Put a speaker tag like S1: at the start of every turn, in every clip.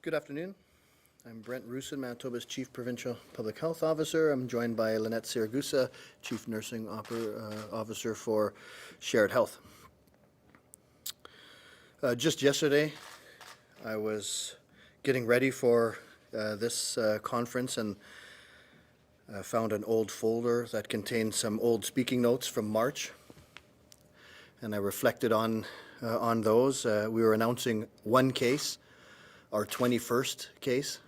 S1: Good afternoon. I'm Brent Roussin, Manitoba's Chief Provincial Public Health Officer. I'm joined by Lanette Siragusa, Chief Nursing Officer for Shared Health. Just yesterday, I was getting ready for this conference and found an old folder that contained some old speaking notes from March, and I reflected on those. We were announcing one case, our 21st case.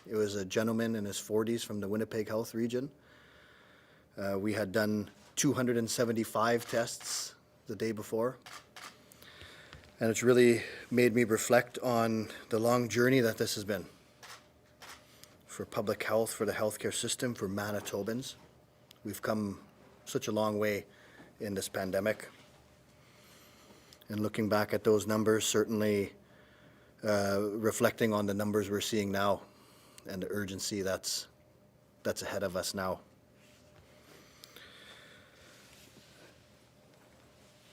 S1: It was a gentleman in his 40s from the Winnipeg Health region. We had done 275 tests the day before, and it's really made me reflect on the long journey that this has been for public health, for the healthcare system, for Manitobans. We've come such a long way in this pandemic, and looking back at those numbers, certainly reflecting on the numbers we're seeing now and the urgency that's ahead of us now.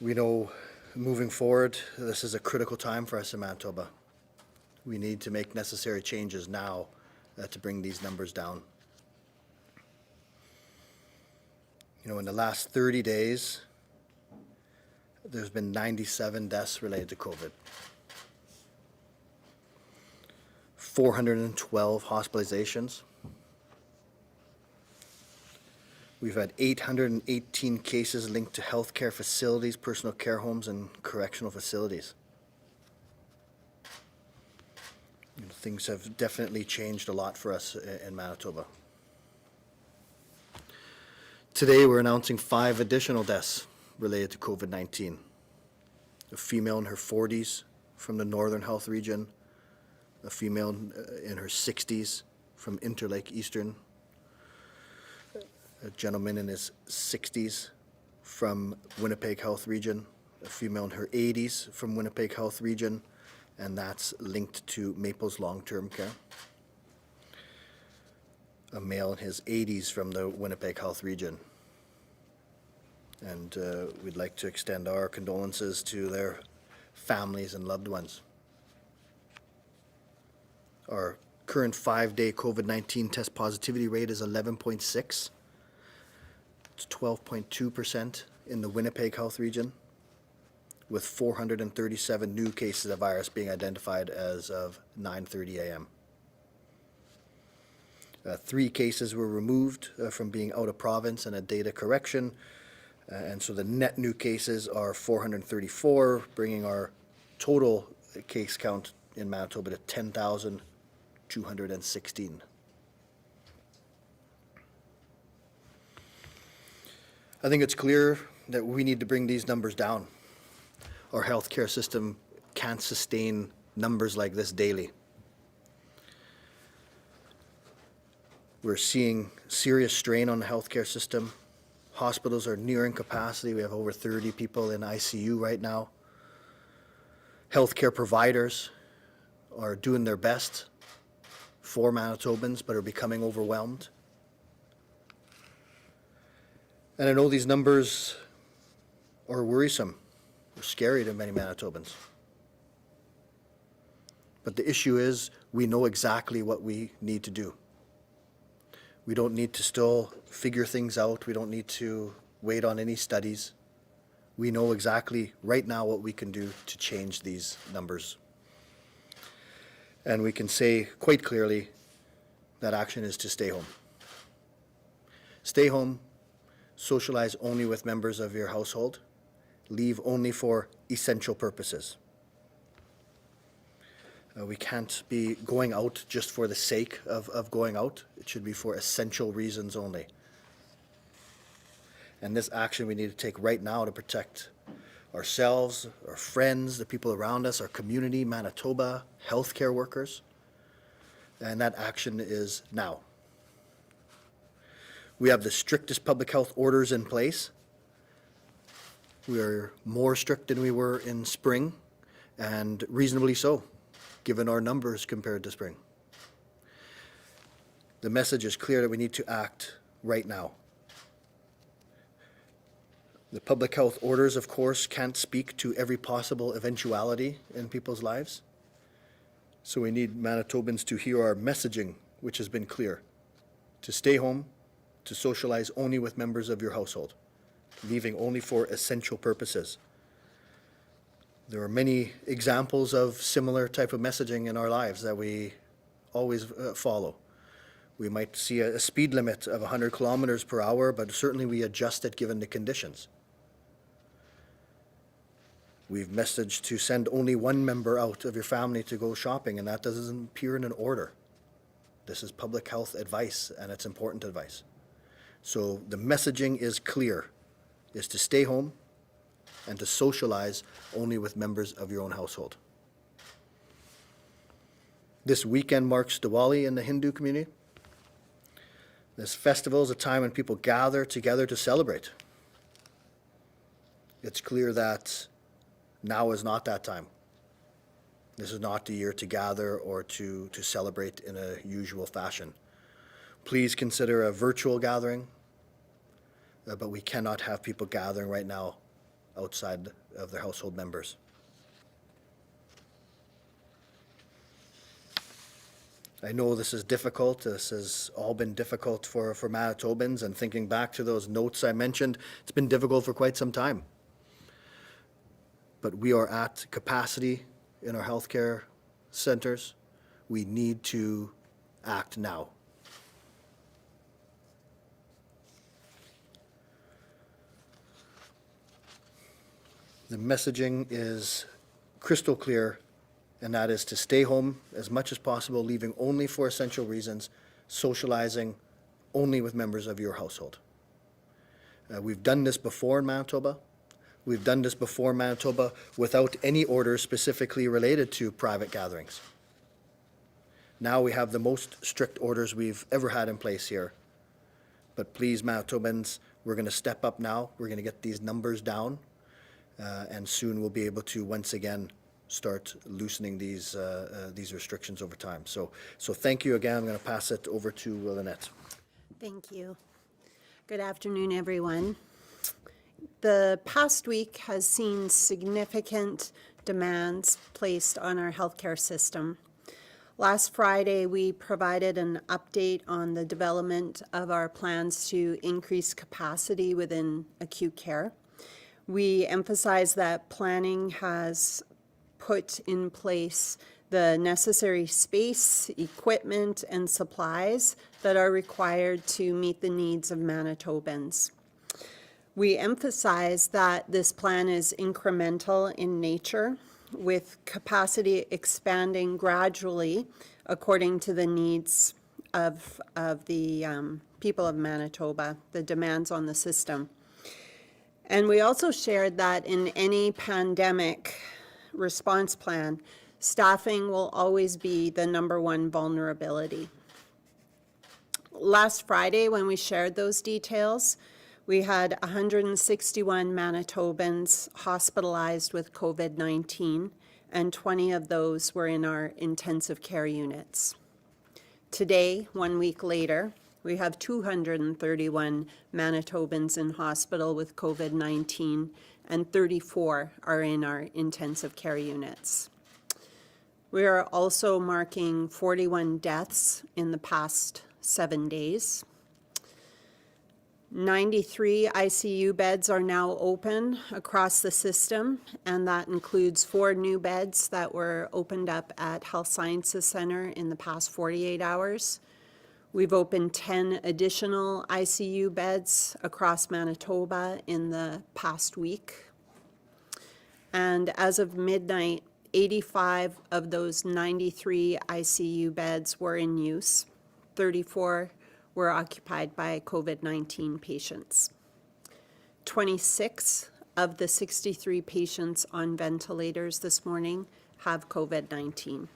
S1: We know moving forward, this is a critical time for us in Manitoba. We need to make necessary changes now to bring these numbers down. You know, in the last 30 days, there's been 97 deaths related to COVID. 412 hospitalizations. We've had 818 cases linked to healthcare facilities, personal care homes, and correctional facilities. You know, things have definitely changed a lot for us in Manitoba. Today, we're announcing 5 additional deaths related to COVID-19. A female in her 40s from the Northern Health region, a female in her 60s from Interlake Eastern, a gentleman in his 60s from Winnipeg Health region, a female in her 80s from Winnipeg Health region, and that's linked to Maple's long-term care. A male in his 80s from the Winnipeg Health region. And we'd like to extend our condolences to their families and loved ones. Our current 5-day COVID-19 test positivity rate is 11.6. It's 12.2% in the Winnipeg Health region, with 437 new cases of virus being identified as of 9:30 a.m. 3 cases were removed from being out of province and a data correction, and so the net new cases are 434, bringing our total case count in Manitoba to 10,216. I think it's clear that we need to bring these numbers down. Our healthcare system can't sustain numbers like this daily. We're seeing serious strain on the healthcare system. Hospitals are nearing capacity. We have over 30 people in ICU right now. Healthcare providers are doing their best for Manitobans, but are becoming overwhelmed. And I know these numbers are worrisome or scary to many Manitobans. But the issue is, we know exactly what we need to do. We don't need to still figure things out. We don't need to wait on any studies. We know exactly right now what we can do to change these numbers. And we can say quite clearly that action is to stay home. Stay home, socialize only with members of your household, leave only for essential purposes. We can't be going out just for the sake of going out. It should be for essential reasons only. And this action we need to take right now to protect ourselves, our friends, the people around us, our community, Manitoba, healthcare workers, and that action is now. We have the strictest public health orders in place. We are more strict than we were in spring, and reasonably so, given our numbers compared to spring. The message is clear that we need to act right now. The public health orders, of course, can't speak to every possible eventuality in people's lives. So we need Manitobans to hear our messaging, which has been clear: to stay home, to socialize only with members of your household, leaving only for essential purposes. There are many examples of similar type of messaging in our lives that we always follow. We might see a speed limit of 100 kilometers per hour, but certainly we adjust it given the conditions. We've messaged to send only one member out of your family to go shopping, and that doesn't appear in an order. This is public health advice, and it's important advice. So the messaging is clear, is to stay home and to socialize only with members of your own household. This weekend marks Diwali in the Hindu community. This festival is a time when people gather together to celebrate. It's clear that now is not that time. This is not the year to gather or to celebrate in a usual fashion. Please consider a virtual gathering, but we cannot have people gathering right now outside of their household members. I know this is difficult. This has all been difficult for Manitobans, and thinking back to those notes I mentioned, it's been difficult for quite some time. But we are at capacity in our healthcare centers. We need to act now. The messaging is crystal clear, and that is to stay home as much as possible, leaving only for essential reasons, socializing only with members of your household. We've done this before in Manitoba. We've done this before in Manitoba without any orders specifically related to private gatherings. Now we have the most strict orders we've ever had in place here. But please, Manitobans, we're going to step up now. We're going to get these numbers down. And soon we'll be able to once again start loosening these restrictions over time. So thank you again. I'm going to pass it over to Lanette.
S2: Thank you. Good afternoon, everyone. The past week has seen significant demands placed on our healthcare system. Last Friday, we provided an update on the development of our plans to increase capacity within acute care. We emphasize that planning has put in place the necessary space, equipment, and supplies that are required to meet the needs of Manitobans. We emphasize that this plan is incremental in nature, with capacity expanding gradually according to the needs of the people of Manitoba, the demands on the system. And we also shared that in any pandemic response plan, staffing will always be the #1 vulnerability. Last Friday, when we shared those details, we had 161 Manitobans hospitalized with COVID-19, and 20 of those were in our intensive care units. Today, 1 week later, we have 231 Manitobans in hospital with COVID-19, and 34 are in our intensive care units. We are also marking 41 deaths in the past 7 days. 93 ICU beds are now open across the system, and that includes 4 new beds that were opened up at Health Sciences Center in the past 48 hours. We've opened 10 additional ICU beds across Manitoba in the past week. And as of midnight, 85 of those 93 ICU beds were in use. 34 were occupied by COVID-19 patients. 26 of the 63 patients on ventilators this morning have COVID-19.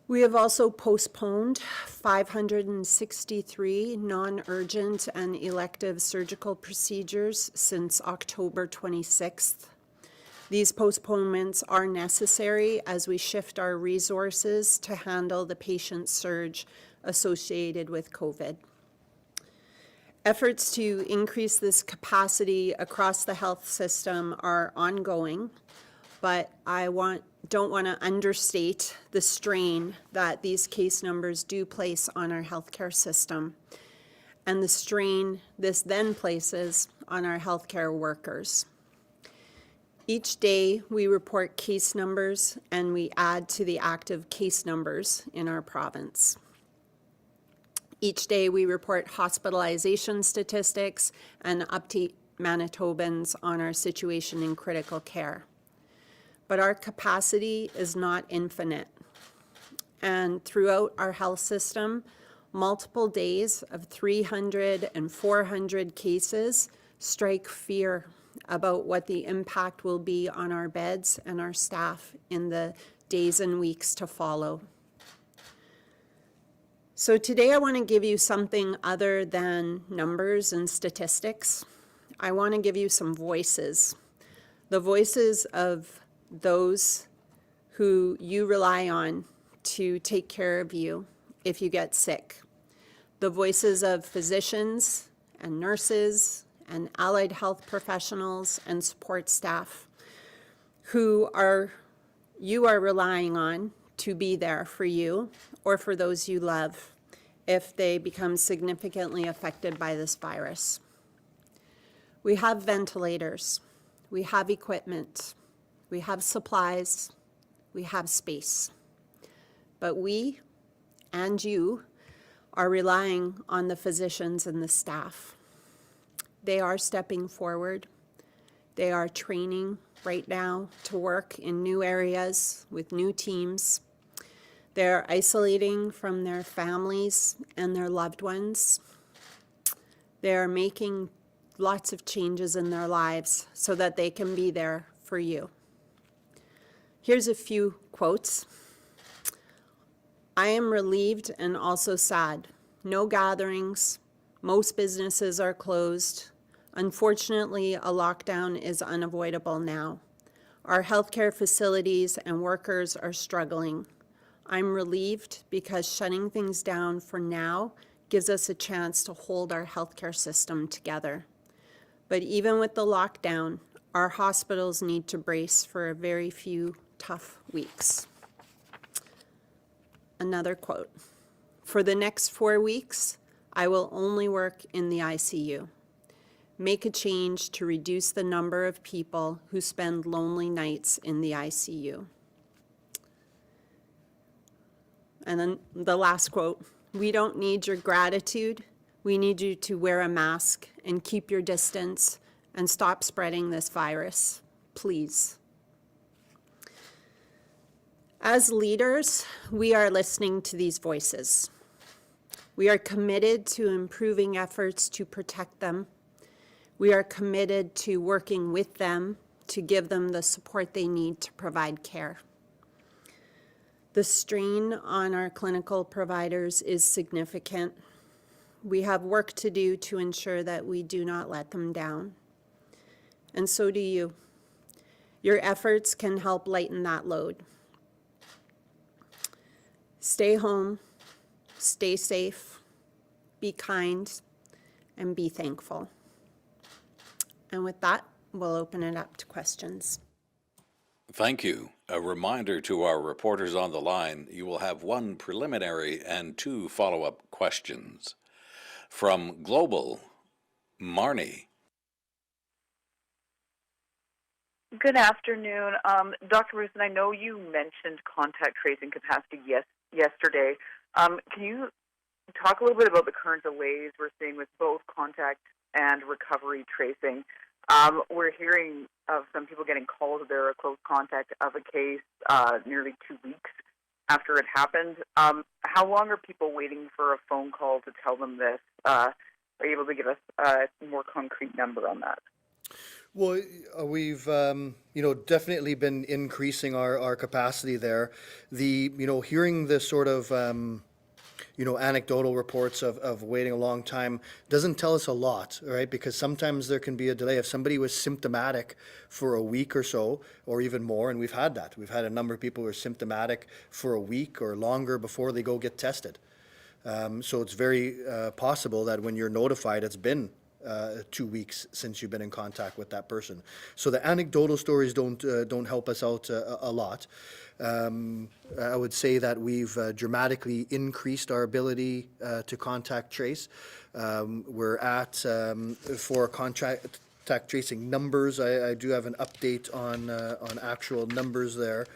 S2: We have also postponed 563 non-urgent and elective surgical procedures since October 26th. These postponements are necessary as we shift our resources to handle the patient surge associated with COVID. Efforts to increase this capacity across the health system are ongoing. but I don't want to understate the strain that these case numbers do place on our healthcare system and the strain this then places on our healthcare workers. Each day we report case numbers and we add to the active case numbers in our province. Each day we report hospitalization statistics and update Manitobans on our situation in critical care. But our capacity is not infinite. And throughout our health system, multiple days of 300 and 400 cases strike fear about what the impact will be on our beds and our staff in the days and weeks to follow. So today I want to give you something other than numbers and statistics. I want to give you some voices, the voices of those who you rely on to take care of you if you get sick, the voices of physicians and nurses and allied health professionals and support staff who you are relying on to be there for you or for those you love if they become significantly affected by this virus. We have ventilators, we have equipment, we have supplies, we have space. But we and you are relying on the physicians and the staff. They are stepping forward. They are training right now to work in new areas with new teams. They're isolating from their families and their loved ones. They're making lots of changes in their lives so that they can be there for you. Here's a few quotes. I am relieved and also sad. No gatherings. Most businesses are closed. Unfortunately, a lockdown is unavoidable now. Our healthcare facilities and workers are struggling. I'm relieved because shutting things down for now gives us a chance to hold our healthcare system together. But even with the lockdown, our hospitals need to brace for a very few tough weeks. Another quote. For the next 4 weeks, I will only work in the ICU. Make a change to reduce the number of people who spend lonely nights in the ICU. And then the last quote, we don't need your gratitude. We need you to wear a mask and keep your distance and stop spreading this virus, please. As leaders, we are listening to these voices. We are committed to improving efforts to protect them. We are committed to working with them to give them the support they need to provide care. The strain on our clinical providers is significant. We have work to do to ensure that we do not let them down. And so do you. Your efforts can help lighten that load. Stay home, stay safe, be kind, and be thankful. And with that, we'll open it up to questions.
S3: Thank you. A reminder to our reporters on the line, you will have 1 preliminary and 2 follow-up questions. From Global, Marnie.
S4: Good afternoon. Dr. Roussin, I know you mentioned contact tracing capacity yesterday. Can you talk a little bit about the current delays we're seeing with both contact and recovery tracing? We're hearing of some people getting calls that they're a close contact of a case nearly 2 weeks after it happened. How long are people waiting for a phone call to tell them this? Are you able to give us a more concrete number on that?
S1: Well, we've definitely been increasing our capacity there. Hearing the sort of anecdotal reports of waiting a long time doesn't tell us a lot, right? Because sometimes there can be a delay. If somebody was symptomatic for a week or so, or even more, and we've had that. We've had a number of people who are symptomatic for a week or longer before they go get tested. So it's very possible that when you're notified, it's been 2 weeks since you've been in contact with that person. So the anecdotal stories don't help us out a lot. I would say that we've dramatically increased our ability to contact trace. We're at, for contact tracing numbers, I do have an update on actual numbers there.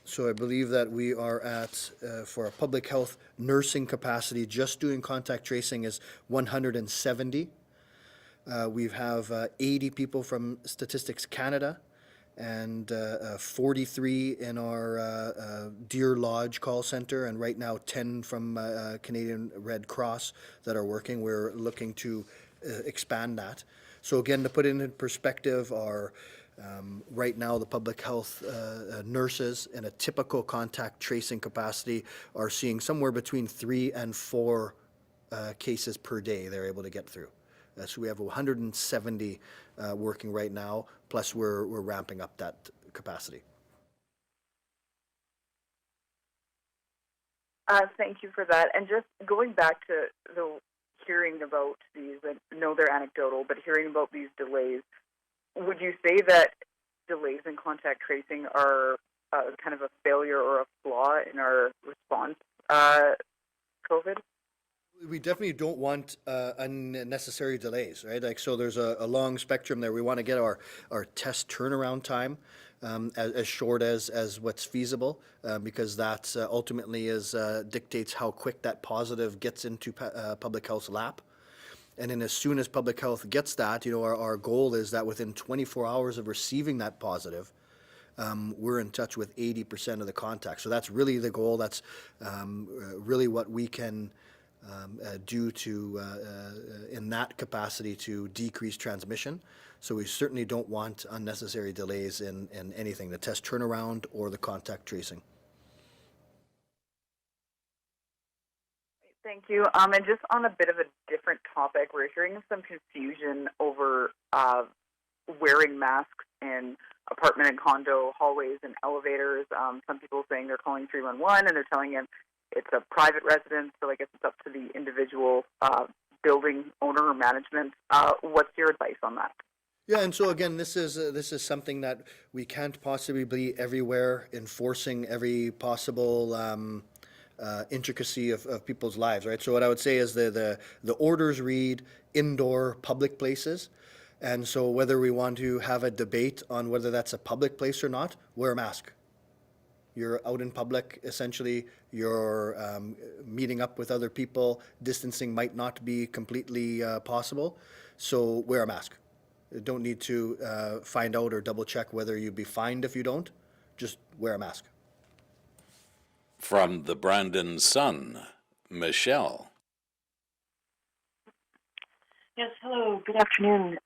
S1: So I believe that we are at, for a public health nursing capacity, just doing contact tracing is 170. We have 80 people from Statistics Canada and 43 in our Deer Lodge call center, and right now 10 from Canadian Red Cross that are working. We're looking to expand that. So again, to put it in perspective, our right now, the public health nurses in a typical contact tracing capacity are seeing somewhere between 3 and 4 cases per day they're able to get through. So we have 170 working right now, plus we're ramping up that capacity.
S4: Thank you for that. And just going back to the hearing about these, I know they're anecdotal, but hearing about these delays, would you say that delays in contact tracing are kind of a failure or a flaw in our response COVID?
S1: We definitely don't want unnecessary delays, right? Like, so there's a long spectrum there. We want to get our test turnaround time as short as what's feasible, because that ultimately dictates how quick that positive gets into public health's lap. And then as soon as public health gets that, our goal is that within 24 hours of receiving that positive, we're in touch with 80% of the contacts. So that's really the goal. That's really what we can do to, in that capacity, to decrease transmission. So we certainly don't want unnecessary delays in anything, the test turnaround or the contact tracing.
S4: Thank you. And just on a bit of a different topic, we're hearing some confusion over wearing masks in apartment and condo hallways and elevators. Some people saying they're calling 311 and they're telling him it's a private residence, so I guess it's up to the individual building owner or management. What's your advice on that?
S1: Yeah, and so again, this is something that we can't possibly be everywhere enforcing every possible intricacy of people's lives, right? So what I would say is the orders read indoor public places, and so whether we want to have a debate on whether that's a public place or not, wear a mask. You're out in public, essentially, you're meeting up with other people, distancing might not be completely possible, so wear a mask. You don't need to find out or double check whether you'd be fined if you don't, just wear a mask.
S3: From the Brandon Sun, Michelle.
S5: Yes, hello, good afternoon.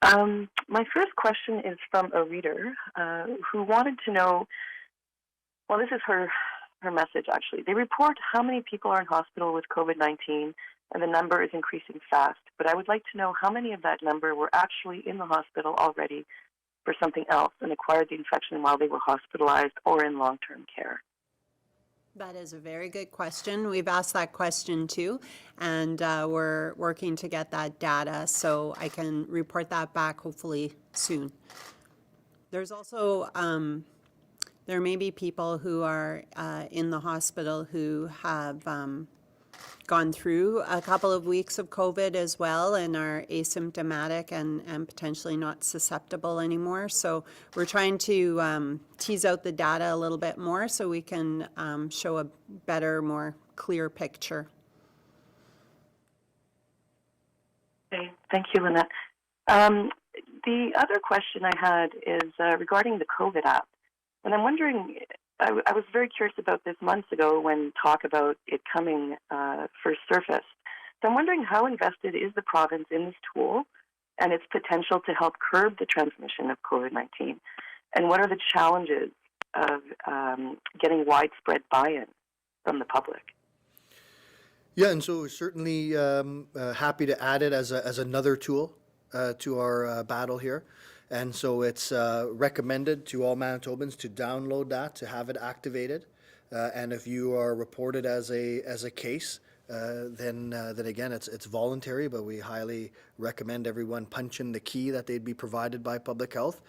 S5: My first question is from a reader who wanted to know, well, this is her message actually. They report how many people are in hospital with COVID-19 and the number is increasing fast, but I would like to know how many of that number were actually in the hospital already for something else and acquired the infection while they were hospitalized or in long-term care.
S2: That is a very good question. We've asked that question too, and we're working to get that data so I can report that back hopefully soon. There's also, there may be people who are in the hospital who have gone through a couple of weeks of COVID as well and are asymptomatic and potentially not susceptible anymore. So we're trying to tease out the data a little bit more so we can show a better, more clear picture.
S5: Okay, thank you, Lanette. The other question I had is regarding the COVID app. And I'm wondering, I was very curious about this months ago when talk about it coming first surfaced. So I'm wondering how invested is the province in this tool and its potential to help curb the transmission of COVID-19? And what are the challenges of getting widespread buy-in from the public?
S1: Yeah, and so certainly happy to add it as another tool to our battle here. And so it's recommended to all Manitobans to download that, to have it activated. And if you are reported as a case, then again, it's voluntary, but we highly recommend everyone punch in the key that they'd be provided by public health.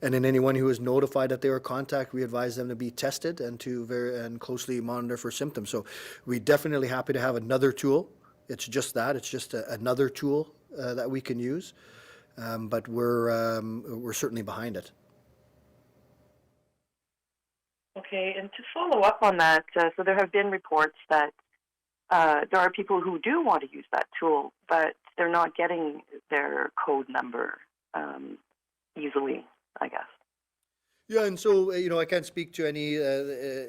S1: And then anyone who is notified that they were contact, we advise them to be tested and and closely monitor for symptoms. So we're definitely happy to have another tool. It's just that, it's just another tool that we can use, but we're certainly behind it.
S5: Okay, and to follow up on that, so there have been reports that there are people who do want to use that tool, but they're not getting their code number easily, I guess.
S1: Yeah, and so, I can't speak to any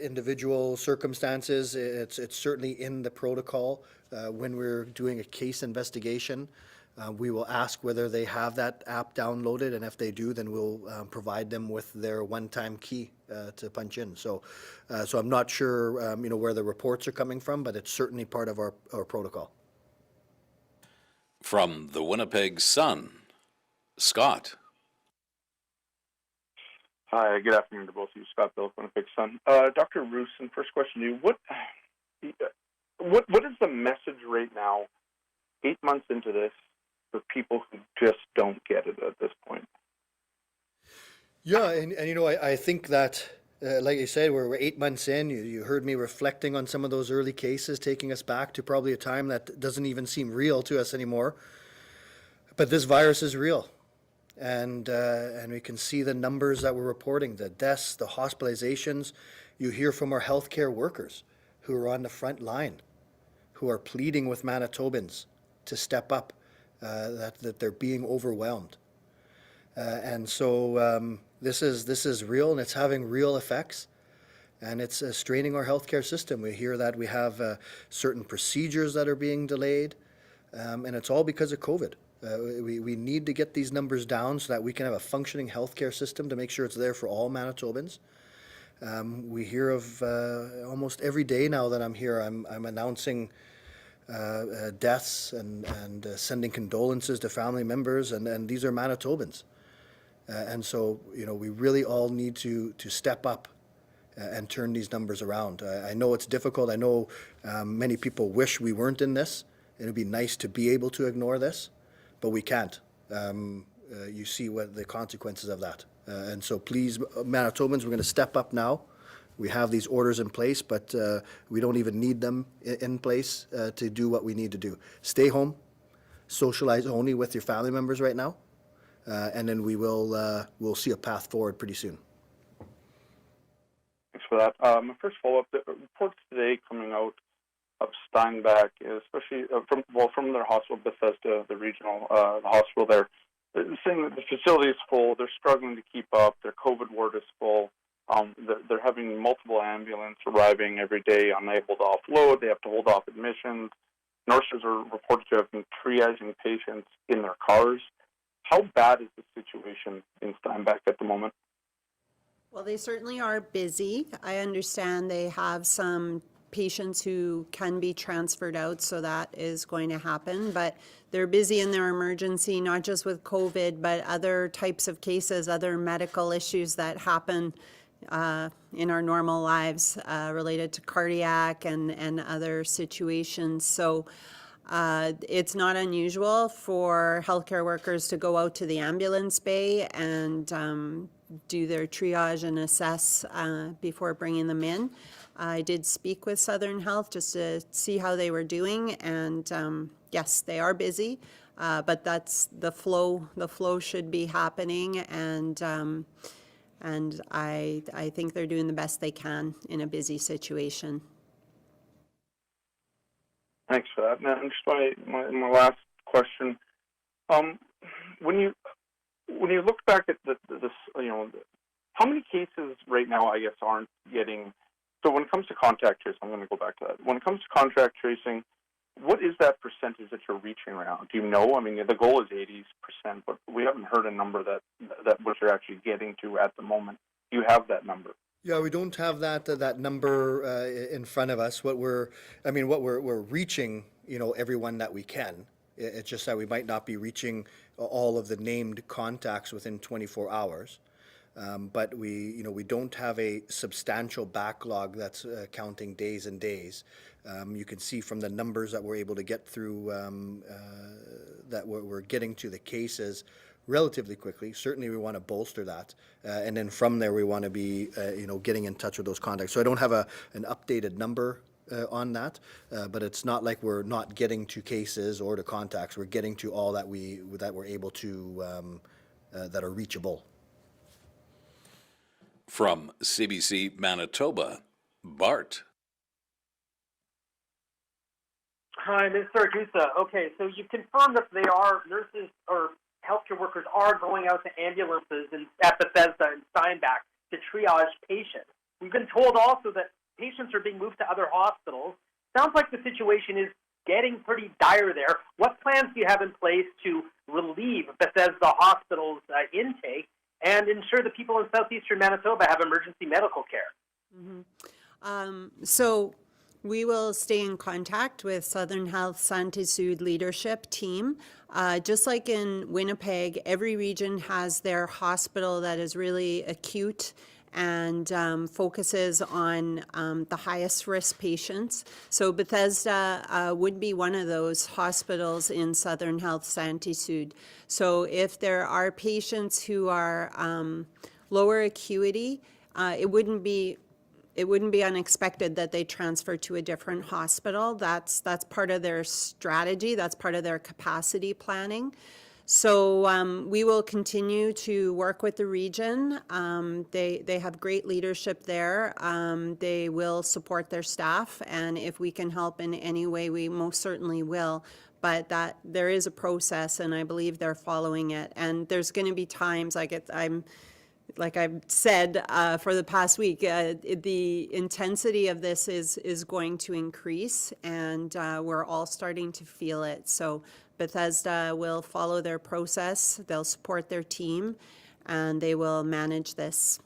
S1: individual circumstances. It's certainly in the protocol. When we're doing a case investigation, we will ask whether they have that app downloaded, and if they do, then we'll provide them with their one-time key to punch in. So I'm not sure, where the reports are coming from, but it's certainly part of our protocol.
S3: From the Winnipeg Sun, Scott.
S6: Hi, good afternoon to both of you. Scott Bill, Winnipeg Sun. Dr. Roussin, first question to you. What is the message right now, 8 months into this, for people who just don't get it at this point?
S1: Yeah, and I think that, like you said, we're 8 months in. You heard me reflecting on some of those early cases, taking us back to probably a time that doesn't even seem real to us anymore. But this virus is real. And we can see the numbers that we're reporting, the deaths, the hospitalizations. You hear from our healthcare workers who are on the front line, who are pleading with Manitobans to step up, that they're being overwhelmed. And so this is real, and it's having real effects, and it's straining our healthcare system. We hear that we have certain procedures that are being delayed, and it's all because of COVID. We need to get these numbers down so that we can have a functioning healthcare system to make sure it's there for all Manitobans. We hear of almost every day now that I'm here, I'm announcing deaths and sending condolences to family members, and these are Manitobans. And so, we really all need to step up and turn these numbers around. I know it's difficult. I know many people wish we weren't in this. It would be nice to be able to ignore this, but we can't. You see what the consequences of that. And so please, Manitobans, we're going to step up now. We have these orders in place, but we don't even need them in place to do what we need to do. Stay home, socialize only with your family members right now, and then we'll see a path forward pretty soon.
S6: Thanks for that. My first follow-up, the reports today coming out of Steinbach, especially from their hospital, Bethesda, the regional the hospital there, saying that the facility is full, they're struggling to keep up, their COVID ward is full, they're having multiple ambulances arriving every day, unable to offload, they have to hold off admissions, nurses are reported to have been triaging patients in their cars. How bad is the situation in Steinbach at the moment?
S2: Well, they certainly are busy. I understand they have some patients who can be transferred out, so that is going to happen, but they're busy in their emergency, not just with COVID, but other types of cases, other medical issues that happen in our normal lives related to cardiac and other situations. So it's not unusual for healthcare workers to go out to the ambulance bay and do their triage and assess before bringing them in. I did speak with Southern Health just to see how they were doing, and yes, they are busy, but that's the flow. The flow should be happening, and I think they're doing the best they can in a busy situation.
S6: Thanks for that. Now, just my last question. When you look back at this, how many cases right now, I guess, aren't getting. So when it comes to contact tracing, I'm going to go back to that. When it comes to contact tracing, what is that percentage that you're reaching right now? Do you know? I mean, the goal is 80%, but we haven't heard a number that what you're actually getting to at the moment. Do you have that number?
S1: Yeah, we don't have that number in front of us. We're reaching, everyone that we can. It's just that we might not be reaching all of the named contacts within 24 hours. But we don't have a substantial backlog that's counting days and days. You can see from the numbers that we're able to get through that we're getting to the cases relatively quickly. Certainly we want to bolster that. And then from there we want to be, getting in touch with those contacts. So I don't have an updated number on that, but it's not like we're not getting to cases or to contacts. We're getting to all that we're able to, that are reachable.
S3: From CBC Manitoba, Bart.
S7: Hi, Ms. Siragusa. Okay, so you confirmed that nurses or healthcare workers are going out to ambulances at Bethesda and Steinbach to triage patients. We've been told also that patients are being moved to other hospitals. Sounds like the situation is getting pretty dire there. What plans do you have in place to relieve Bethesda Hospital's intake and ensure that people in southeastern Manitoba have emergency medical care?
S2: So we will stay in contact with Southern Health Santé Sud leadership team. Just like in Winnipeg, every region has their hospital that is really acute and focuses on the highest risk patients. So Bethesda would be one of those hospitals in Southern Health Santé Sud. So if there are patients who are lower acuity, it wouldn't be unexpected that they transfer to a different hospital. That's part of their strategy. That's part of their capacity planning. So we will continue to work with the region. They have great leadership there. They will support their staff, and if we can help in any way, we most certainly will. But that there is a process, and I believe they're following it. And there's going to be times like I've said for the past week, the intensity of this is going to increase, and we're all starting to feel it. So Bethesda will follow their process, they'll support their team, and they will manage this.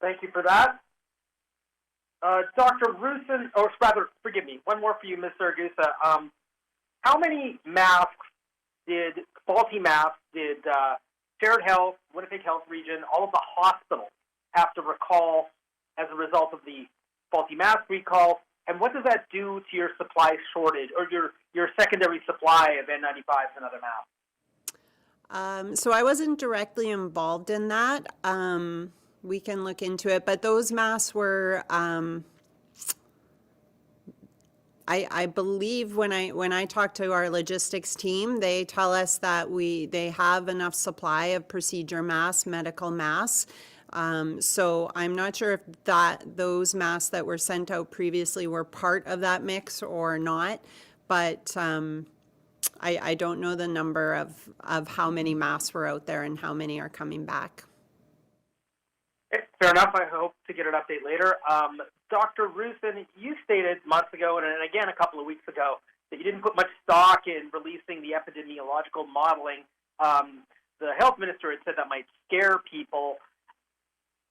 S7: Thank you for that. Dr. Roussin, or rather, forgive me, one more for you, Ms. Siragusa. How many faulty masks did Shared Health, Winnipeg Health Region, all of the hospitals have to recall as a result of the faulty mask recall? And what does that do to your supply shortage or your secondary supply of N95s and other masks?
S2: So I wasn't directly involved in that. We can look into it, but those masks were, I believe when I talk to our logistics team, they tell us that they have enough supply of procedure masks, medical masks. So I'm not sure if those masks that were sent out previously were part of that mix or not, but I don't know the number of how many masks were out there and how many are coming back.
S7: Okay, fair enough. I hope to get an update later. Dr. Roussin, you stated months ago and again a couple of weeks ago that you didn't put much stock in releasing the epidemiological modeling. The health minister had said that might scare people.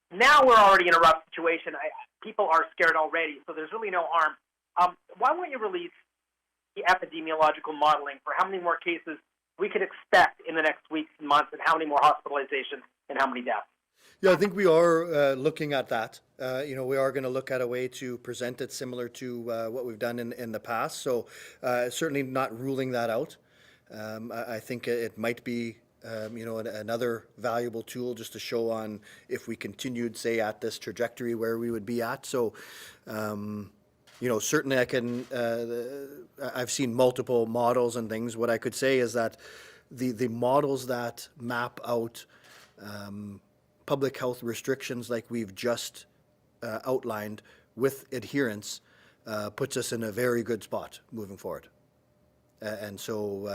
S7: Now we're already in a rough situation. People are scared already, so there's really no harm. Why won't you release the epidemiological modeling for how many more cases we could expect in the next weeks and months, and how many more hospitalizations and how many deaths?
S1: Yeah, I think we are looking at that. We are going to look at a way to present it similar to what we've done in the past. So certainly not ruling that out. I think it might be another valuable tool just to show on if we continued, say, at this trajectory where we would be at. So, certainly I've seen multiple models and things. What I could say is that the models that map out public health restrictions like we've just outlined with adherence puts us in a very good spot moving forward. And so,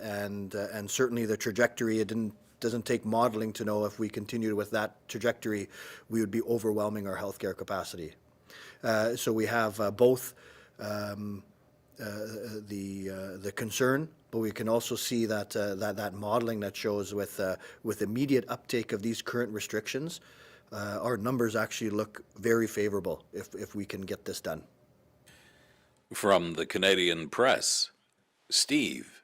S1: and certainly the trajectory, doesn't take modeling to know if we continued with that trajectory, we would be overwhelming our healthcare capacity. So we have both the concern, but we can also see that modeling that shows with immediate uptake of these current restrictions, our numbers actually look very favorable if we can get this done.
S3: From the Canadian Press, Steve.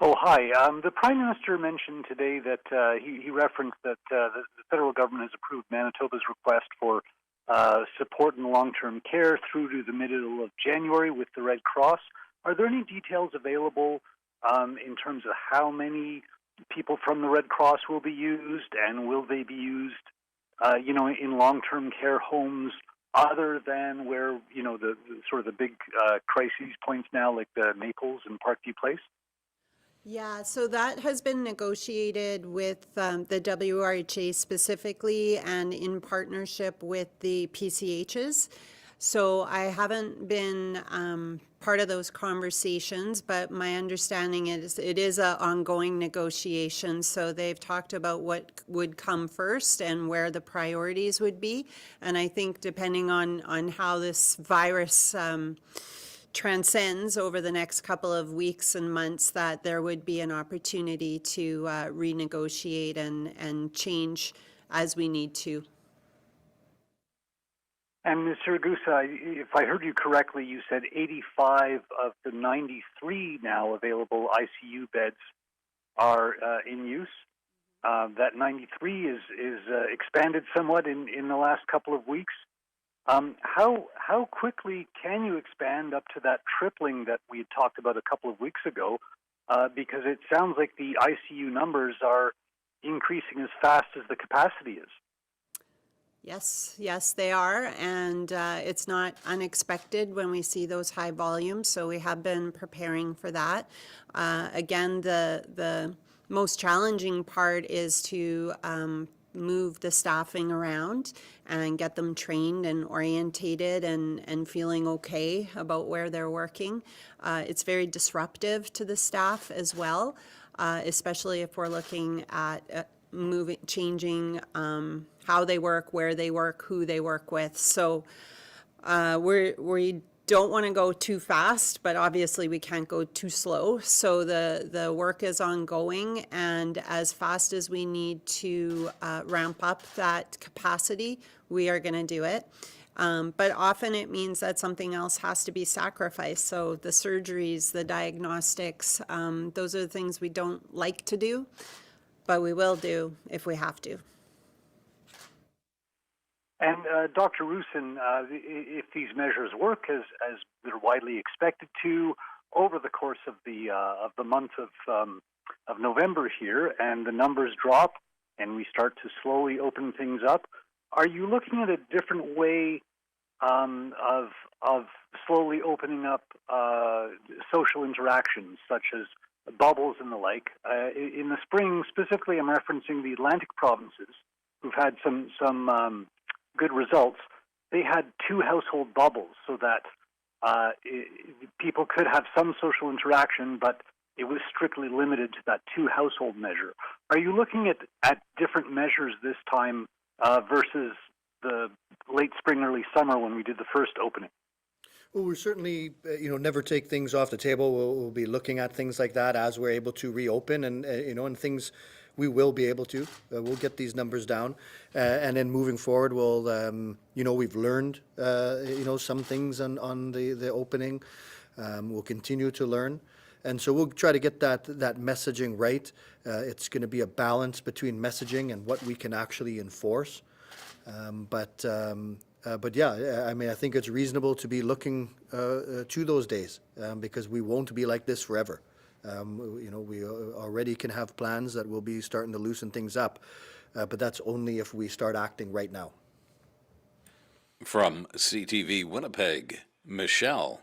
S8: Oh, hi. The Prime Minister mentioned today that he referenced that the federal government has approved Manitoba's request for support in long-term care through to the middle of January with the Red Cross. Are there any details available in terms of how many people from the Red Cross will be used, and will they be used, in long-term care homes other than where, the sort of the big crises points now, like the Maples and Parkview Place?
S2: Yeah, so that has been negotiated with the WRHA specifically and in partnership with the PCHs. So I haven't been part of those conversations, but my understanding is it is an ongoing negotiation. So they've talked about what would come first and where the priorities would be. And I think depending on how this virus transcends over the next couple of weeks and months, that there would be an opportunity to renegotiate and change as we need to.
S8: And Ms. Siragusa, if I heard you correctly, you said 85 of the 93 now available ICU beds are in use. That 93 is expanded somewhat in the last couple of weeks. How quickly can you expand up to that tripling that we had talked about a couple of weeks ago? Because it sounds like the ICU numbers are increasing as fast as the capacity is.
S2: Yes, they are, and it's not unexpected when we see those high volumes, so we have been preparing for that. Again, the most challenging part is to move the staffing around and get them trained and orientated and feeling okay about where they're working. It's very disruptive to the staff as well, especially if we're looking at changing how they work, where they work, who they work with. So we don't want to go too fast, but obviously we can't go too slow. So the work is ongoing, and as fast as we need to ramp up that capacity, we are going to do it. But often it means that something else has to be sacrificed. So the surgeries, the diagnostics, those are the things we don't like to do, but we will do if we have to. And
S8: Dr. Roussin, if these measures work as they're widely expected to over the course of the month of November here, and the numbers drop, and we start to slowly open things up, are you looking at a different way of slowly opening up social interactions, such as bubbles and the like? In the spring, specifically, I'm referencing the Atlantic provinces, who've had some good results. They had 2 household bubbles so that people could have some social interaction, but it was strictly limited to that 2 household measure. Are you looking at different measures this time versus the late spring, early summer when we did the first opening?
S1: Well, we certainly, never take things off the table. We'll be looking at things like that as we're able to reopen, and things we will be able to. We'll get these numbers down, and then moving forward, we'll, we've learned, some things on the opening. We'll continue to learn, and so we'll try to get that messaging right. It's going to be a balance between messaging and what we can actually enforce. But yeah, I mean, I think it's reasonable to be looking to those days because we won't be like this forever. We already can have plans that will be starting to loosen things up, but that's only if we start acting right now.
S3: From CTV Winnipeg, Michelle.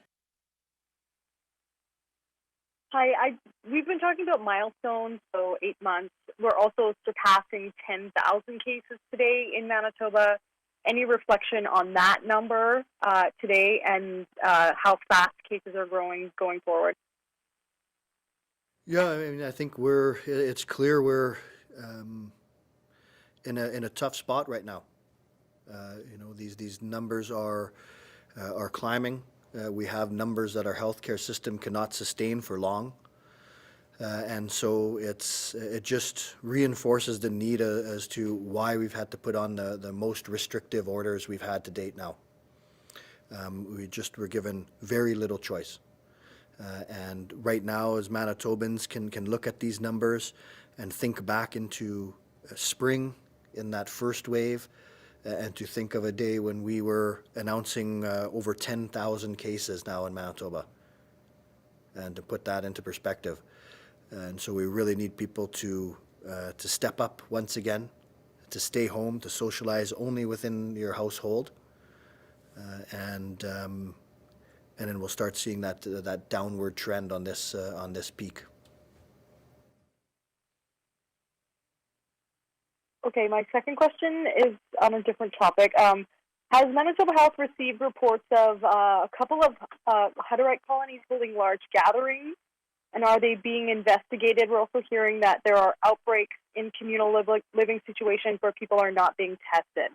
S9: Hi, we've been talking about milestones, so 8 months. We're also surpassing 10,000 cases today in Manitoba. Any reflection on that number today and how fast cases are growing going forward?
S1: Yeah, I mean, I think it's clear we're in a tough spot right now. These numbers are climbing. We have numbers that our healthcare system cannot sustain for long. And so it just reinforces the need as to why we've had to put on the most restrictive orders we've had to date now. We just were given very little choice. And right now, as Manitobans can look at these numbers and think back into spring in that first wave, and to think of a day when we were announcing over 10,000 cases now in Manitoba, and to put that into perspective. And so we really need people to step up once again, to stay home, to socialize only within your household, and then we'll start seeing that downward trend on this peak.
S9: Okay, my second question is on a different topic. Has Manitoba Health received reports of a couple of Hutterite colonies holding large gatherings, and are they being investigated? We're also hearing that there are outbreaks in communal living situations where people are not being tested.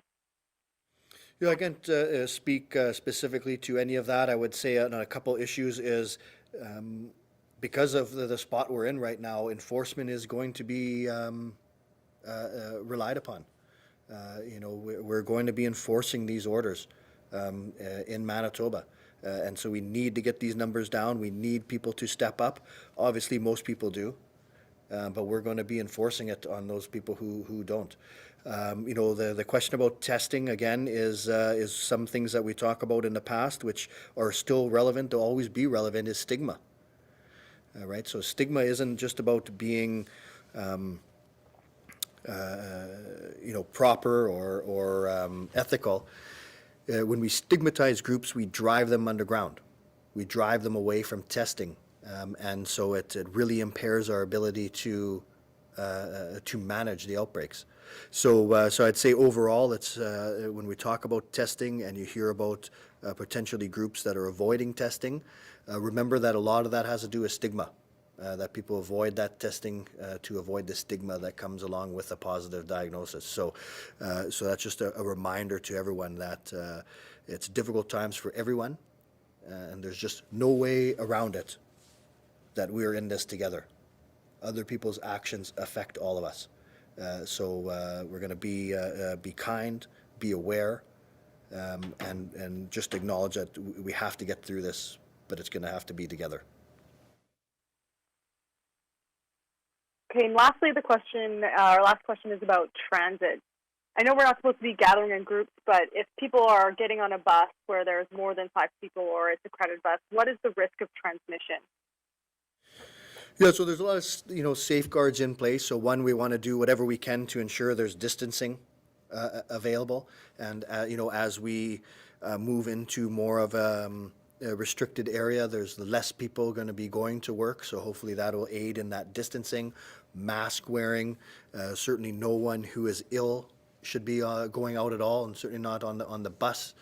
S1: Yeah, I can't speak specifically to any of that. I would say on a couple issues is because of the spot we're in right now, enforcement is going to be relied upon. We're going to be enforcing these orders in Manitoba. And so we need to get these numbers down. We need people to step up. Obviously, most people do. But we're going to be enforcing it on those people who don't. The question about testing, again, is some things that we talk about in the past, which are still relevant, to always be relevant, is stigma. Right? So stigma isn't just about being proper or ethical. When we stigmatize groups, we drive them underground. We drive them away from testing, and so it really impairs our ability to manage the outbreaks. So I'd say overall, it's when we talk about testing and you hear about potentially groups that are avoiding testing, remember that a lot of that has to do with stigma. That people avoid that testing to avoid the stigma that comes along with a positive diagnosis. So that's just a reminder to everyone that it's difficult times for everyone, and there's just no way around it, that we're in this together. Other people's actions affect all of us. So we're going to be kind, be aware, and just acknowledge that we have to get through this, but it's going to have to be together.
S9: Okay, and lastly, our last question is about transit. I know we're not supposed to be gathering in groups, but if people are getting on a bus where there's more than 5 people or it's a crowded bus, what is the risk of transmission?
S1: Yeah, so there's a lot of safeguards in place. So one, we want to do whatever we can to ensure there's distancing available, and as we move into more of a restricted area, there's less people going to be going to work, so hopefully that will aid in that distancing. Mask wearing, certainly no one who is ill should be going out at all, and certainly not on the bus.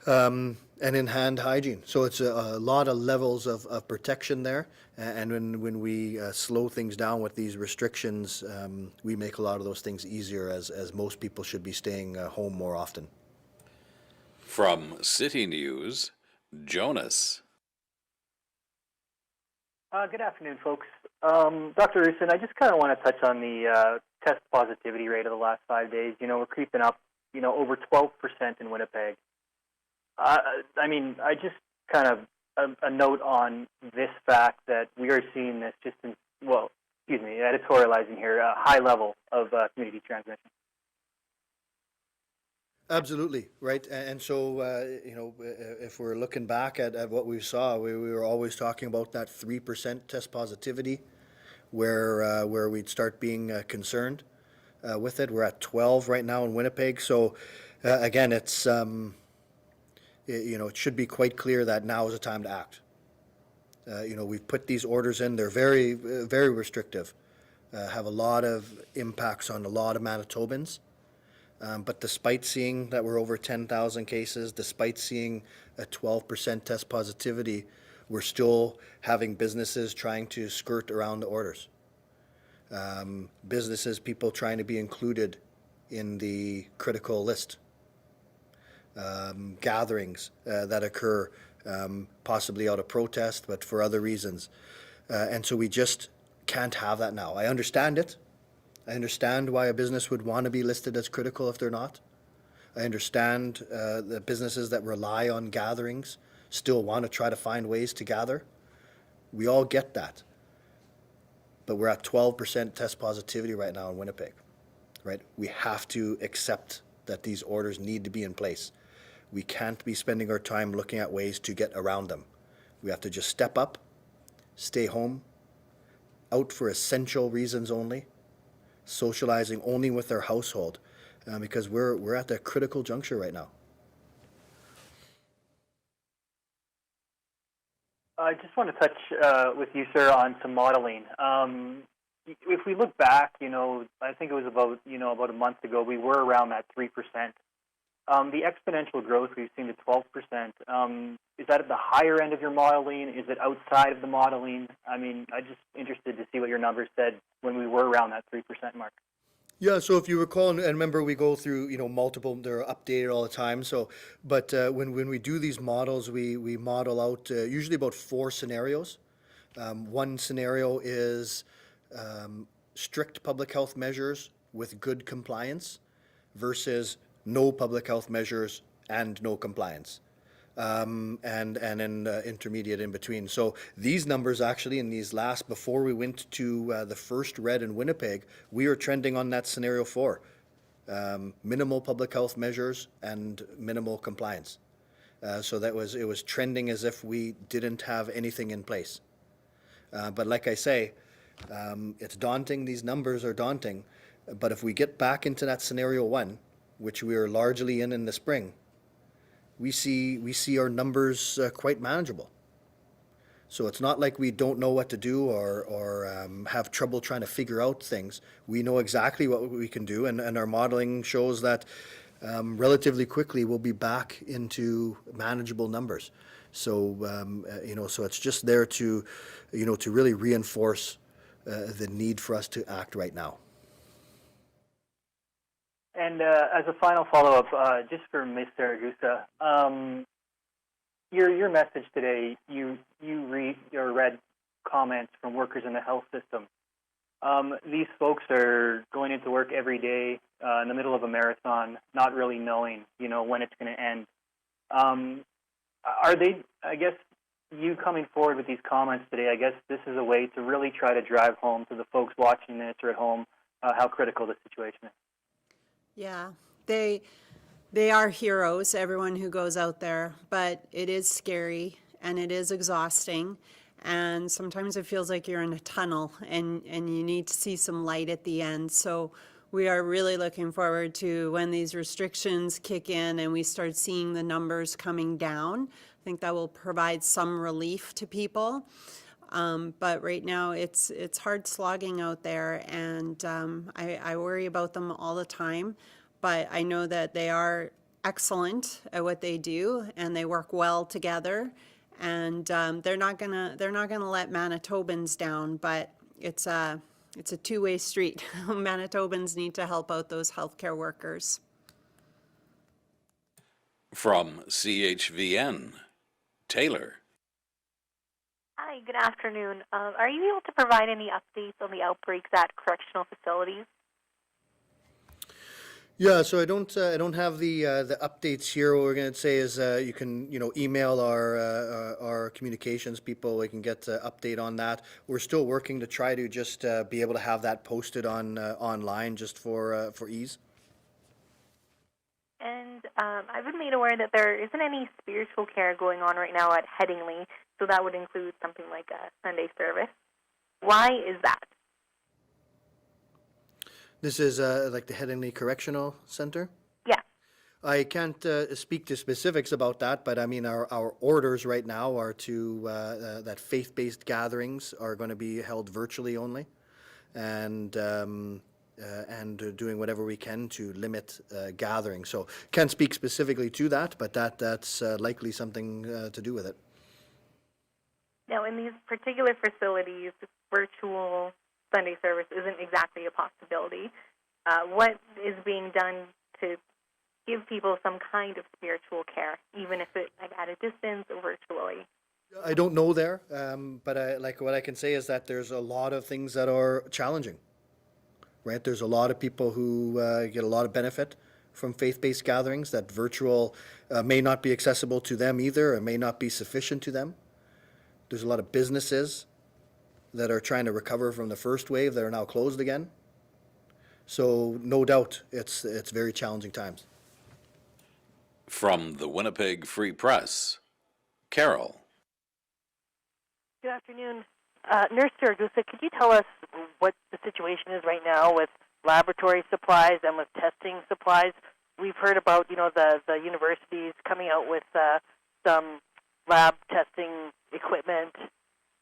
S1: And in hand hygiene. So it's a lot of levels of protection there, and when we slow things down with these restrictions, we make a lot of those things easier, as most people should be staying home more often.
S3: From City News, Jonas.
S10: Good afternoon, folks. Dr. Roussin, I just kind of want to touch on the test positivity rate of the last 5 days. We're creeping up, over 12% in Winnipeg. I just kind of a note on this fact that we are seeing this just in, editorializing here, a high level of community transmission.
S1: Absolutely, right. And so, if we're looking back at what we saw, we were always talking about that 3% test positivity, where we'd start being concerned with it. We're at 12 right now in Winnipeg. So, again, it's it should be quite clear that now is the time to act. We've put these orders in. They're very, very restrictive, have a lot of impacts on a lot of Manitobans. But despite seeing that we're over 10,000 cases, despite seeing a 12% test positivity, we're still having businesses trying to skirt around the orders. People trying to be included in the critical list. Gatherings that occur possibly out of protest, but for other reasons. And so we just can't have that now. I understand it. I understand why a business would want to be listed as critical if they're not. I understand the businesses that rely on gatherings still want to try to find ways to gather. We all get that. But we're at 12% test positivity right now in Winnipeg, right? We have to accept that these orders need to be in place. We can't be spending our time looking at ways to get around them. We have to just step up, stay home, out for essential reasons only, socializing only with our household, because we're at that critical juncture right now.
S10: I just want to touch with you, sir, on some modeling. If we look back, I think it was about a month ago, we were around that 3%. The exponential growth we've seen to 12%, is that at the higher end of your modeling? Is it outside of the modeling? I mean, I'm just interested to see what your numbers said when we were around that 3% mark.
S1: Yeah, so if you recall, and remember, we go through, multiple, they're updated all the time. So, but when we do these models, we model out usually about 4 scenarios. One scenario is strict public health measures with good compliance versus no public health measures and no compliance. And then intermediate in between. So these numbers actually in these last, before we went to the first red in Winnipeg, we are trending on that scenario 4. Minimal public health measures and minimal compliance. So it was trending as if we didn't have anything in place. But like I say, it's daunting. These numbers are daunting. But if we get back into that scenario 1, which we are largely in the spring, we see our numbers quite manageable. So it's not like we don't know what to do or have trouble trying to figure out things. We know exactly what we can do, and our modeling shows that relatively quickly we'll be back into manageable numbers. So so it's just there to to really reinforce the need for us to act right now.
S10: And as a final follow-up, just for Ms. Siragusa, your message today, you read comments from workers in the health system. These folks are going into work every day in the middle of a marathon, not really knowing, when it's going to end. Are they, I guess, you coming forward with these comments today, I guess this is a way to really try to drive home to the folks watching this or at home how critical the situation is.
S2: Yeah, they are heroes, everyone who goes out there, but it is scary and it is exhausting. And sometimes it feels like you're in a tunnel and you need to see some light at the end. So we are really looking forward to when these restrictions kick in and we start seeing the numbers coming down. I think that will provide some relief to people. But right now it's hard slogging out there, and I worry about them all the time. But I know that they are excellent at what they do, and they work well together. And they're not gonna let Manitobans down. But it's a two-way street. Manitobans need to help out those healthcare workers.
S3: From CHVN, Taylor.
S11: Hi, good afternoon. Are you able to provide any updates on the outbreaks at correctional facilities?
S1: Yeah, so I don't have the updates here. What we're going to say is you can email our communications people. We can get update on that. We're still working to try to just be able to have that posted on online just for ease.
S11: And I've been made aware that there isn't any spiritual care going on right now at Headingley, so that would include something like a Sunday service. Why is that?
S1: This is like the Headingley Correctional Center?
S11: Yeah.
S1: I can't speak to specifics about that, but I mean our orders right now are to that faith-based gatherings are going to be held virtually only, and doing whatever we can to limit gatherings. So can't speak specifically to that, but that's likely something to do with it.
S11: Now, in these particular facilities, virtual Sunday service isn't exactly a possibility. What is being done to give people some kind of spiritual care, even if it's at a distance or virtually?
S1: I don't know there, but what I can say is that there's a lot of things that are challenging. Right, there's a lot of people who get a lot of benefit from faith-based gatherings. That virtual may not be accessible to them either, or may not be sufficient to them. There's a lot of businesses that are trying to recover from the first wave that are now closed again. So no doubt, it's very challenging times.
S3: From the Winnipeg Free Press, Carol.
S12: Good afternoon. Nurse Siragusa, could you tell us what the situation is right now with laboratory supplies and with testing supplies? We've heard about, the universities coming out with some lab testing equipment,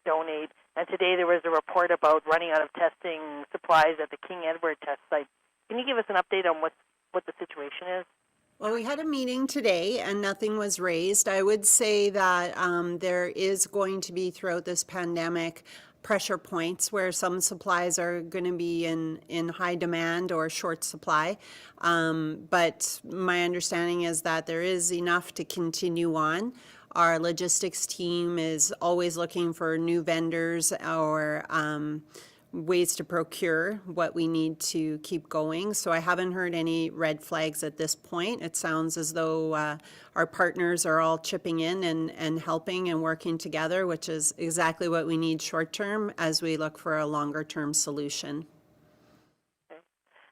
S12: donate. And today there was a report about running out of testing supplies at the King Edward test site. Can you give us an update on what the situation is?
S2: Well, we had a meeting today and nothing was raised. I would say that there is going to be, throughout this pandemic, pressure points where some supplies are going to be in high demand or short supply. But my understanding is that there is enough to continue on. Our logistics team is always looking for new vendors or ways to procure what we need to keep going. So I haven't heard any red flags at this point. It sounds as though our partners are all chipping in and helping and working together, which is exactly what we need short term as we look for a longer term solution.
S12: Okay.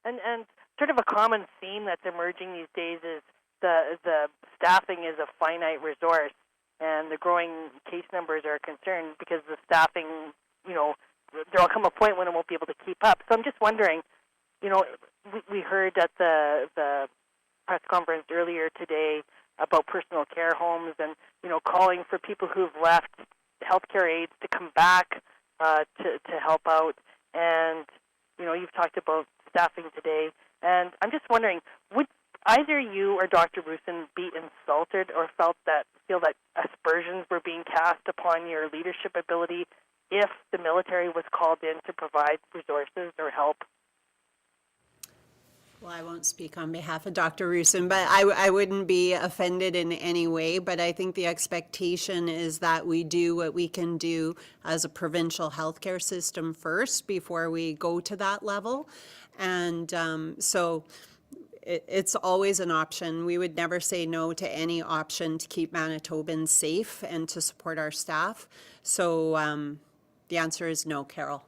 S12: And sort of a common theme that's emerging these days is the staffing is a finite resource, and the growing case numbers are a concern because the staffing, there'll come a point when it won't be able to keep up. So I'm just wondering, we heard at the press conference earlier today about personal care homes and, calling for people who've left healthcare aides to come back to help out. And, you've talked about staffing today. And I'm just wondering, would either you or Dr. Roussin be insulted or feel that aspersions were being cast upon your leadership ability if the military was called in to provide resources or help?
S2: Well, I won't speak on behalf of Dr. Roussin, but I wouldn't be offended in any way. But I think the expectation is that we do what we can do as a provincial healthcare system first before we go to that level. And so it's always an option. We would never say no to any option to keep Manitobans safe and to support our staff. So the answer is no, Carol.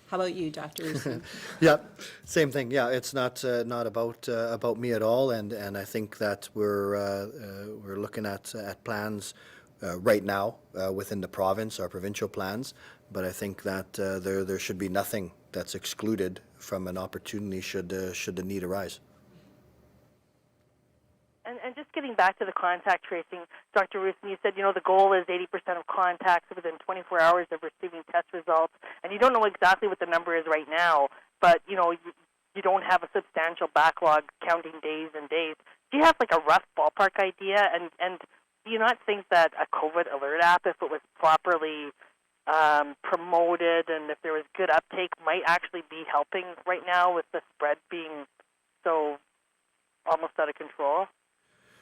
S2: How about you, Dr. Roussin?
S1: Yeah, same thing. Yeah, it's not about me at all, and I think that we're looking at plans right now within the province, our provincial plans. But I think that there should be nothing that's excluded from an opportunity should the need arise.
S12: And just getting back to the contact tracing, Dr. Roussin, you said, the goal is 80% of contacts within 24 hours of receiving test results. And you don't know exactly what the number is right now, but, you don't have a substantial backlog counting days and days. Do you have, a rough ballpark idea? And do you not think that a COVID alert app, if it was properly promoted and if there was good uptake, might actually be helping right now with the spread being so almost out of control?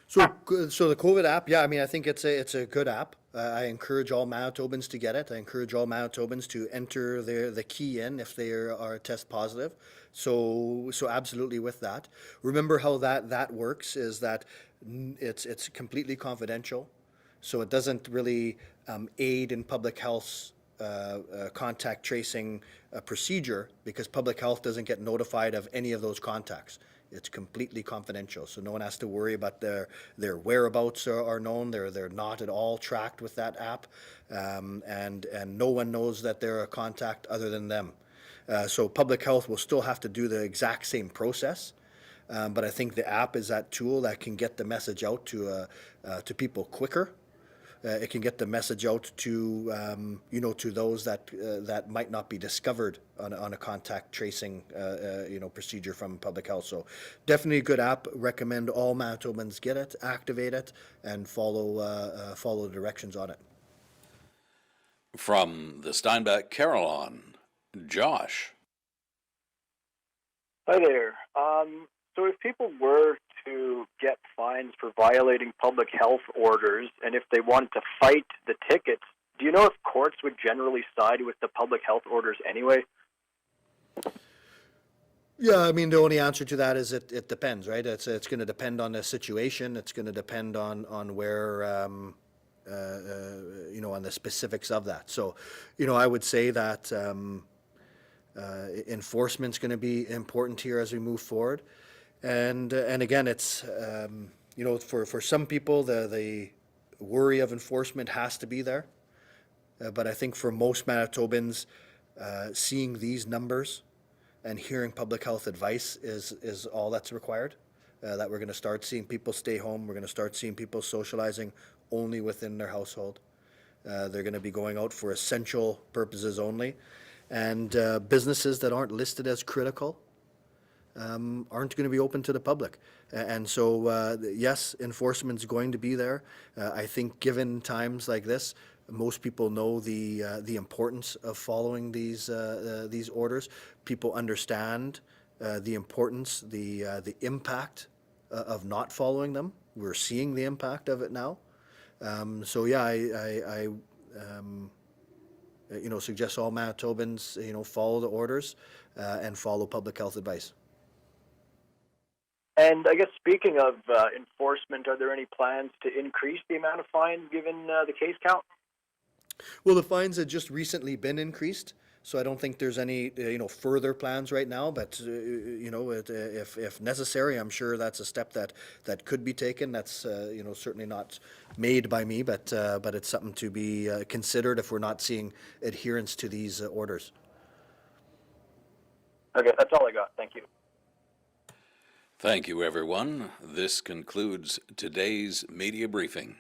S1: So the COVID app, yeah, I think it's a good app. I encourage all Manitobans to get it. I encourage all Manitobans to enter the key in if they are test positive. So absolutely with that. Remember how that works is that it's completely confidential. So it doesn't really aid in public health's contact tracing procedure because public health doesn't get notified of any of those contacts. It's completely confidential, so no one has to worry about their whereabouts are known. They're not at all tracked with that app, and no one knows that they're a contact other than them. So public health will still have to do the exact same process, but I think the app is that tool that can get the message out to people quicker. It can get the message out to to those that might not be discovered on a contact tracing procedure from public health. So definitely a good app. Recommend all Manitobans get it, activate it, and follow the directions on it.
S3: From the Steinbach Carillon, Josh.
S13: Hi there. So if people were to get fines for violating public health orders, and if they wanted to fight the tickets, do you know if courts would generally side with the public health orders anyway?
S1: Yeah, the only answer to that is it depends, right? It's going to depend on the situation. It's going to depend on where on the specifics of that. So, I would say that enforcement's going to be important here as we move forward. And again, it's, for some people, the worry of enforcement has to be there. But I think for most Manitobans, seeing these numbers and hearing public health advice is all that's required. That we're going to start seeing people stay home. We're going to start seeing people socializing only within their household. They're going to be going out for essential purposes only. And businesses that aren't listed as critical aren't going to be open to the public. And so, yes, enforcement's going to be there. I think given times like this, most people know the importance of following these orders. People understand the importance, the impact of not following them. We're seeing the impact of it now. So yeah, I suggest all Manitobans, follow the orders and follow public health advice.
S13: And I guess speaking of enforcement, are there any plans to increase the amount of fines given the case count?
S1: Well, the fines had just recently been increased, so I don't think there's any, further plans right now. But if necessary, I'm sure that's a step that could be taken. That's certainly not made by me, but it's something to be considered if we're not seeing adherence to these orders.
S13: Okay, that's all I got. Thank you.
S3: Thank you, everyone. This concludes today's media briefing.